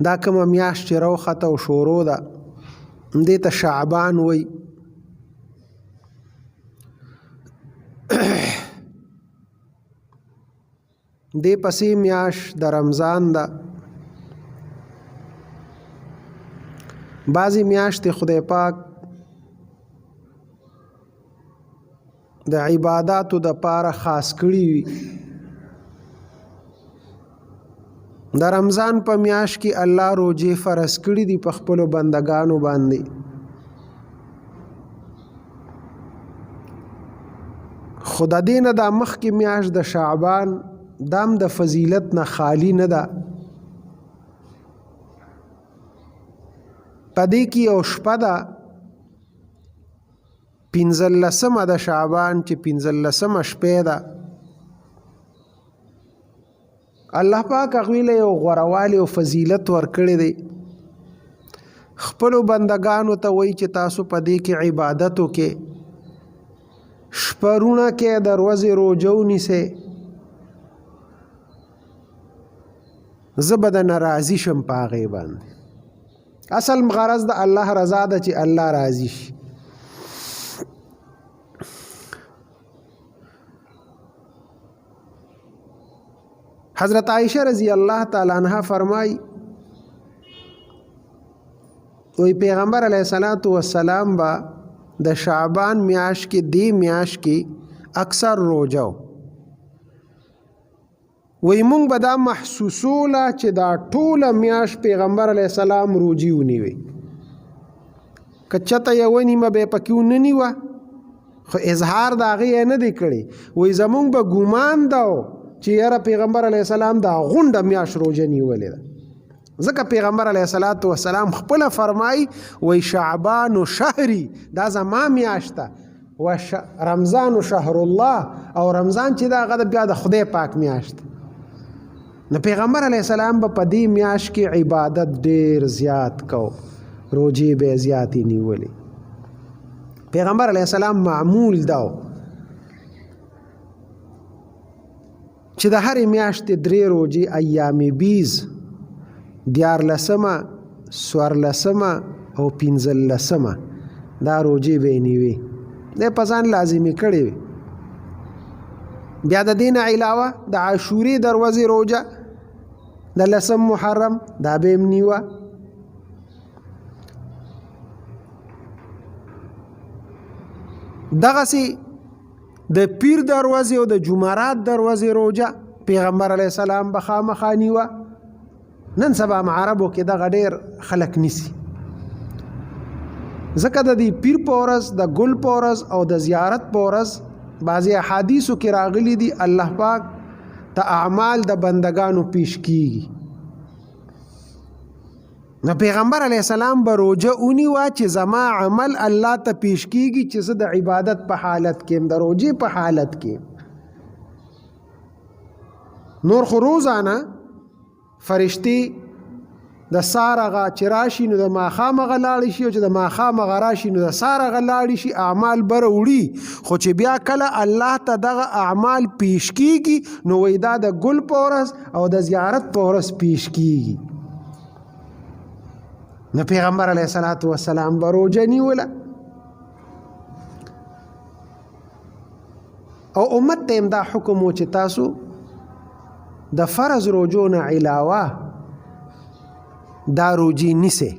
دا کومه میاشت چې راوخته او شروع ده دې ته شعبان وایي. دې پسې میاشت د رمضان ده. بعضې میاشتې خدای پاک د عباداتو دپاره خاص کړي وي. د رمضان په میاشت کې الله روزې فرض کړي دي په خپلو بندګانو باندې. خو د دې نه دا مخکې میاشت د شعبان دام د فضیلت نه خالی نه ده. په دې کې یو شپه ده 15مه د شعبان چې 15مه شپې ده. الله پاک هغوی له یو غوروالي او فضیلت ورکړی دی. خپلو بندګانو ته وایي چې تاسو په دې کې عبادت وکړئ، شپرونه کې د ورځې روژه ونیسئ، زه به درنه راضي شم په هغې باندې. اصل غرض د الله رضا ده چې الله راضي شي. حضرت عائشہ رضی اللہ تعالی عنہ فرمائی وی پیغمبر علیہ السلام با د شعبان میاش کې دی میاش کې اکثر روجو وی مونږ به دا محسوسوله چې دا ټوله میاش پیغمبر علیہ السلام روجي ونیوي. که چېرته یوه نیمه به یې پکې ونه نیوه خو اظهار د هغې یې نه دی کړی. وی زمونږ به ګمان ده چې یاره پیغمبر علیه السلام دا غونډه میاشت روژه نیولې ده. ځکه پیغمبر علیه السلام خپله فرمایي وی شعبان شهري دا زما میاشت ده و رمضان شهر الله او رمضان چې دا هغه بیا د خدای پاک میاشت. نو پیغمبر علیه السلام به په دې میاشت کې عبادت ډېر زیات کو، روجې به یې زیاتې نیولې. پیغمبر علیه السلام معمول ده چې د هرې میاشتې 3 روجې ایام بیز 14مه 14مه او 15مه دا روجې به یې نیوي. دی په ځان لازمي کړې وي. بیا د دې نه علاوه د عاشورې د ورځې روجه د 10 محرم دا به یې نیوه. دغسې د پیر دروازې او د جمعرات دروازې روجه پیغمبر علیه السلام به خامخا نیوه. نن سبا عربو کې دغه ډېر خلک نیسي، ځکه د دې پیر په ورځ د ګل په ورځ او د زیارت په ورځ بعضې احادیثو کې راغلي دي الله پاک ته اعمال د بندگانو پیش کیږي. نو پیغمبر علیه السلام به روجه ونیوه چې زما عمل الله ته پیش کیږي چې زه د عبادت په حالت کې د روجې په حالت کې. نور خو روزانه فرشتي د سار هغه چې راشي نو د ماښام هغه لاړې شي او چې د ماښام هغه راشي نو د سار هغه لاړې شي، اعمال بره وړي. خو چې بیا کله الله ته دغه اعمال پیش کیږي نو وایي دا د ګل په ورځ او د زیارت په ورځ پیش کیږي. نو پیغمبر علیه السلام به روجه نیوله او امت ته دا حکم و چې تاسو د فرض روجو نه علاوه دا روجې نیسئ.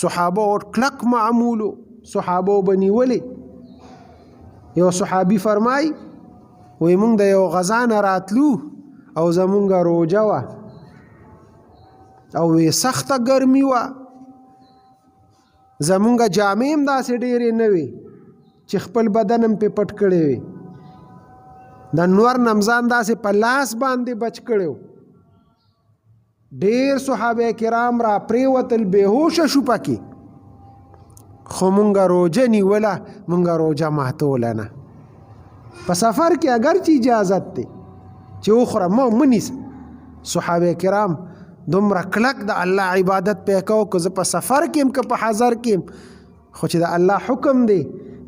صحابه کلک معمولو صحابه به نیولې. یو صحابي فرمای وی مونږ د یو غزا نه راتلو او زمونږ روجه وه او وی سخته ګرمي وه، زمونږ جامې هم داسې ډېرې نه وي چې خپل بدن هم پې پټ کړی وي، د نور نمزان داسې په لاس باندې بچ کړی و. ډېر صحابه کرام را پرېوتل، بېهوشه شو پکې، خو مونږ روجه نیوله، مونږ روجه ماتوله نه. په سفر کې اگر چې اجازت دی چې وخوره مه نیسه. صحابه کرام دومره کلک د الله عبادت پې کو که زه په سفر کې یم که په حضر کې یم، خو چې د الله حکم دی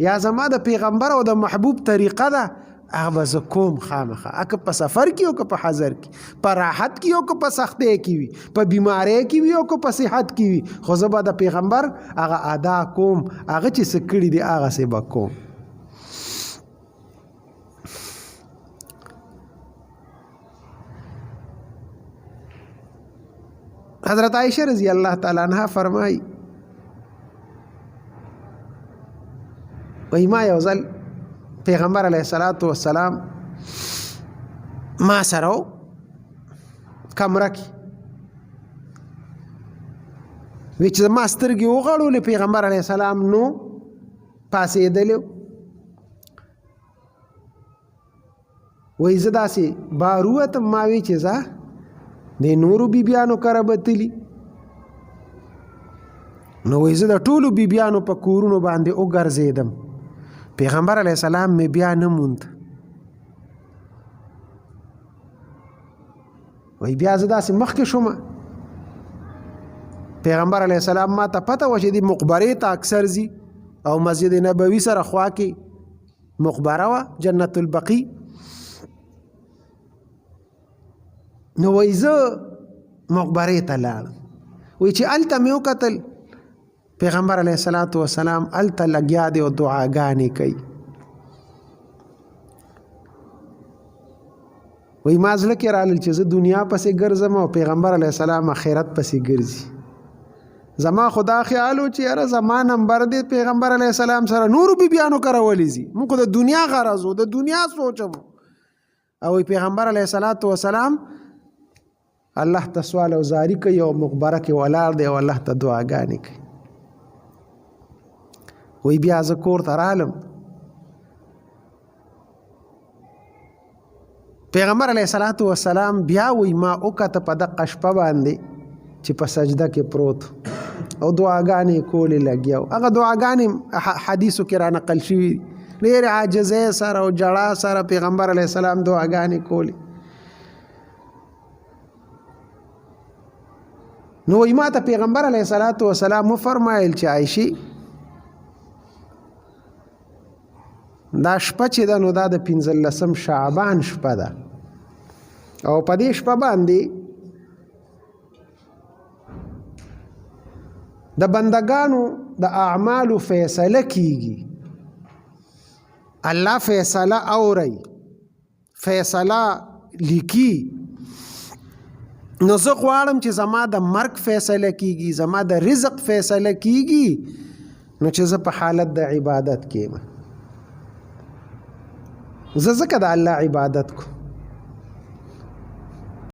یا زما د پیغمبر او د محبوب طریقه ده هغه به زه کوم خامخا، که په سفر کې او که په حضر کې، په راحت کې او که په سختۍ کې وي، په بیمارۍ کې وي او که په صحت کې وي، خو زه به د پیغمبر هغه ادا کوم، هغه چې څه کړي دي هغسې به کوم. حضرت عائشہ رضی اللہ تعالی عنہ فرمائی وی ما یو ځل پیغمبر علیه الصلاۃ والسلام ما سره کمره کې وی چې ما سترګې وغړولې پیغمبر علیه السلام نو پاسېدلی وی زه داسې بهر ووتم ما وی چې زه د نورو بیبیانو کره به تلي نو وی زه د ټولو بیبیانو په کورونو باندې وګرځېدم پیغمبر علیه السلام مې بیا نه موند وی بیا زه داسې مخکې شوم پیغمبر علیه السلام ما ته پته وه چې د مقبرې ته اکثر ځي او مسجد نبوي سره خوا کې مقبره وه جنت البقیع نو وی زه مقبرې ته لاړم وی چې هلته مې وکتل پیغمبر علیه الصلاۃ والسلام هلته لګیا دی او دعاګانې کوي وی ما زړه کې رالل چې زه دنیا پسې ګرځم او پیغمبر علیه السلام آخرت پسې ګرځي زما خدا خیال و چې یاره زما نمبر دی پیغمبر علیه السلام سره نورو بیبیانو کره ولی ځي موږ د دنیا غرض و د دنیا سوچم او پیغمبر علیه الصلاۃ والسلام الله ته سوال او زاری کوي او مقبره کې ولاړ دی او الله ته دعاګانې کوي وی بیا زه کور ته رالم پیغمبر علیه الصلاۃ والسلام بیا وی ما وکته په دقه شپه باندې چې په سجده کې پروت او دعاګانې کولې لګیا هغه دعاګانې حدیثو کې را نقل شوي ډېرې عاجزۍ سره او جړا سره پیغمبر علیه السلام دعاګانې کولې نو وی ما ته پیغمبر علیه الصلاۃ والسلام وفرمایل چې عایشې دا شپه چې ده نو دا د 15 شعبان شپه ده او په دې شپه باندې د بندگانو د اعمالو فیصله کیږي الله فیصله اوري فیصله لیکي نو زه غواړم چې زما د مرګ فیصله کیږي زما د رزق فیصله کیږي نو چې زه په حالت د عبادت کې زه ځکه د الله عبادت کو